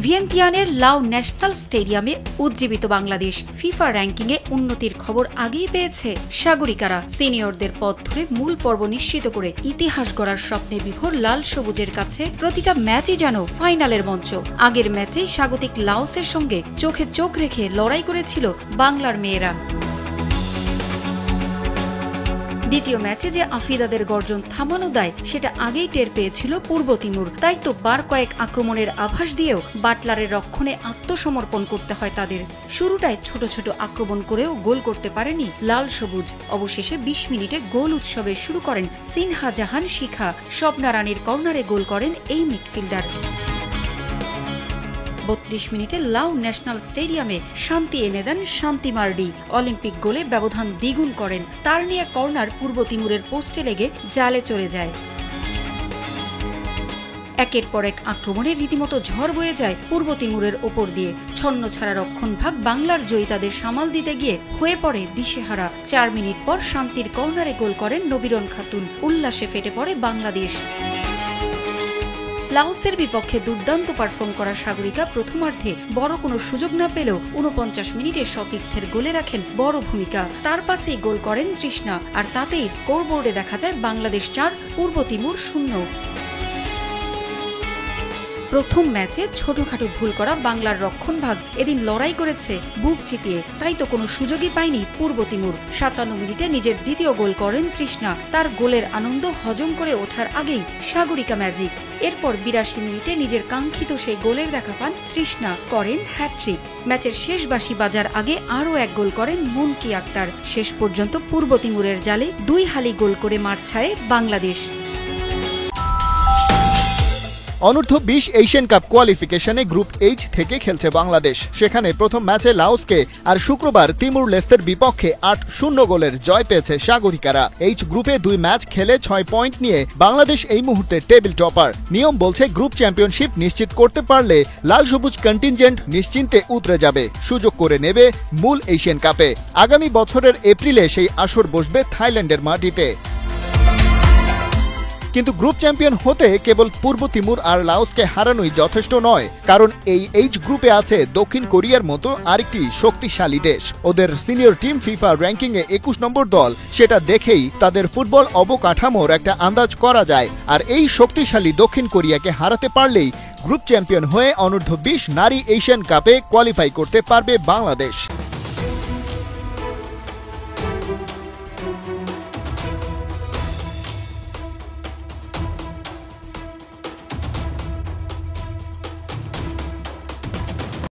ভিয়েন্তিয়ানের লাও ন্যাশনাল স্টেডিয়ামে উজ্জীবিত বাংলাদেশ। ফিফা র্যাঙ্কিংয়ে উন্নতির খবর আগেই পেয়েছে সাগরিকারা। সিনিয়রদের পথ ধরে মূল পর্ব নিশ্চিত করে ইতিহাস গড়ার স্বপ্নে বিভোর লাল সবুজের কাছে প্রতিটা ম্যাচই যেন ফাইনালের মঞ্চ। আগের ম্যাচেই স্বাগতিক লাওসের সঙ্গে চোখে চোখ রেখে লড়াই করেছিল বাংলার মেয়েরা। দ্বিতীয় ম্যাচে যে আফিদাদের গর্জন থামানো দেয় সেটা আগেই টের পেয়েছিল পূর্ব তিমুর। তাই তো বার কয়েক আক্রমণের আভাস দিয়েও বাটলারের রক্ষণে আত্মসমর্পণ করতে হয় তাদের। শুরুটায় ছোট ছোট আক্রমণ করেও গোল করতে পারেনি লাল সবুজ। অবশেষে ২০ মিনিটে গোল উৎসবে শুরু করেন সিনহা জাহান শিখা। স্বপ্না রানীর কর্নারে গোল করেন এই মিডফিল্ডার। ৩২ মিনিটে লাও ন্যাশনাল স্টেডিয়ামে শান্তি এনে দেন শান্তি মার্ডি। অলিম্পিক গোলে ব্যবধান দ্বিগুণ করেন। তার নিয়ে কর্নার পূর্ব তিমুরের পোস্টে লেগে জালে চলে যায়। একের পর এক আক্রমণে রীতিমতো ঝড় বয়ে যায় পূর্ব তিমুরের ওপর দিয়ে। ছন্ন ছাড়া রক্ষণভাগ বাংলার জয়িতাদের সামাল দিতে গিয়ে হয়ে পড়ে দিশেহারা। ৪ মিনিট পর শান্তির কর্নারে গোল করেন নবীরন খাতুন। উল্লাসে ফেটে পড়ে বাংলাদেশ। লাওসের বিপক্ষে দুর্দান্ত পারফর্ম করা সাগরিকা প্রথমার্ধে বড় কোনো সুযোগ না পেলেও ৪৯ মিনিটে সতীর্থের গোলে রাখেন বড় ভূমিকা। তার পাশেই গোল করেন তৃষ্ণা। আর তাতেই স্কোরবোর্ডে দেখা যায় বাংলাদেশ ৪, পূর্ব তিমুর ০। প্রথম ম্যাচে ছোটখাটো ভুল করা বাংলার রক্ষণভাগ এদিন লড়াই করেছে বুক চিতিয়ে। তাই তো কোনো সুযোগই পায়নি পূর্ব তিমুর। ৫৭ মিনিটে নিজের দ্বিতীয় গোল করেন তৃষ্ণা। তার গোলের আনন্দ হজম করে ওঠার আগেই সাগরিকা ম্যাজিক। এরপর ৮২ মিনিটে নিজের কাঙ্ক্ষিত সেই গোলের দেখা পান তৃষ্ণা, করেন হ্যাট্রিক। ম্যাচের শেষ বাঁশি বাজার আগে আরও এক গোল করেন মুনকি আক্তার। শেষ পর্যন্ত পূর্ব তিমুরের জালে ২ হালি গোল করে মাঠ ছাড়ে বাংলাদেশ। অনূর্ধ্ব ২০ এশিয়ান কাপ কোয়ালিফিকেশনে গ্রুপ এইচ থেকে খেলছে বাংলাদেশ। সেখানে প্রথম ম্যাচে লাওসকে আর শুক্রবার তিমুর লেস্তের বিপক্ষে ৮-০ গোলের জয় পেয়েছে সাগরিকারা। এইচ গ্রুপে ২ ম্যাচ খেলে ৬ পয়েন্ট নিয়ে বাংলাদেশ এই মুহূর্তে টেবিল টপার। নিয়ম বলছে গ্রুপ চ্যাম্পিয়নশিপ নিশ্চিত করতে পারলে লাল সবুজ কন্টিনজেন্ট নিশ্চিন্তে উতরে যাবে, সুযোগ করে নেবে মূল এশিয়ান কাপে। আগামী বছরের এপ্রিলে সেই আসর বসবে থাইল্যান্ডের মাটিতে। কিন্তু গ্রুপ চ্যাম্পিয়ন হতে কেবল পূর্ব তিমুর আর লাওসকে হারানোই যথেষ্ট নয়, কারণ এই এইচ গ্রুপে আছে দক্ষিণ কোরিয়ার মতো আরেকটি শক্তিশালী দেশ। ওদের সিনিয়র টিম ফিফা র্যাঙ্কিংয়ে ২১ নম্বর দল। সেটা দেখেই তাদের ফুটবল অবকাঠামোর একটা আন্দাজ করা যায়। আর এই শক্তিশালী দক্ষিণ কোরিয়াকে হারাতে পারলেই গ্রুপ চ্যাম্পিয়ন হয়ে অনূর্ধ্ব ২০ নারী এশিয়ান কাপে কোয়ালিফাই করতে পারবে বাংলাদেশ।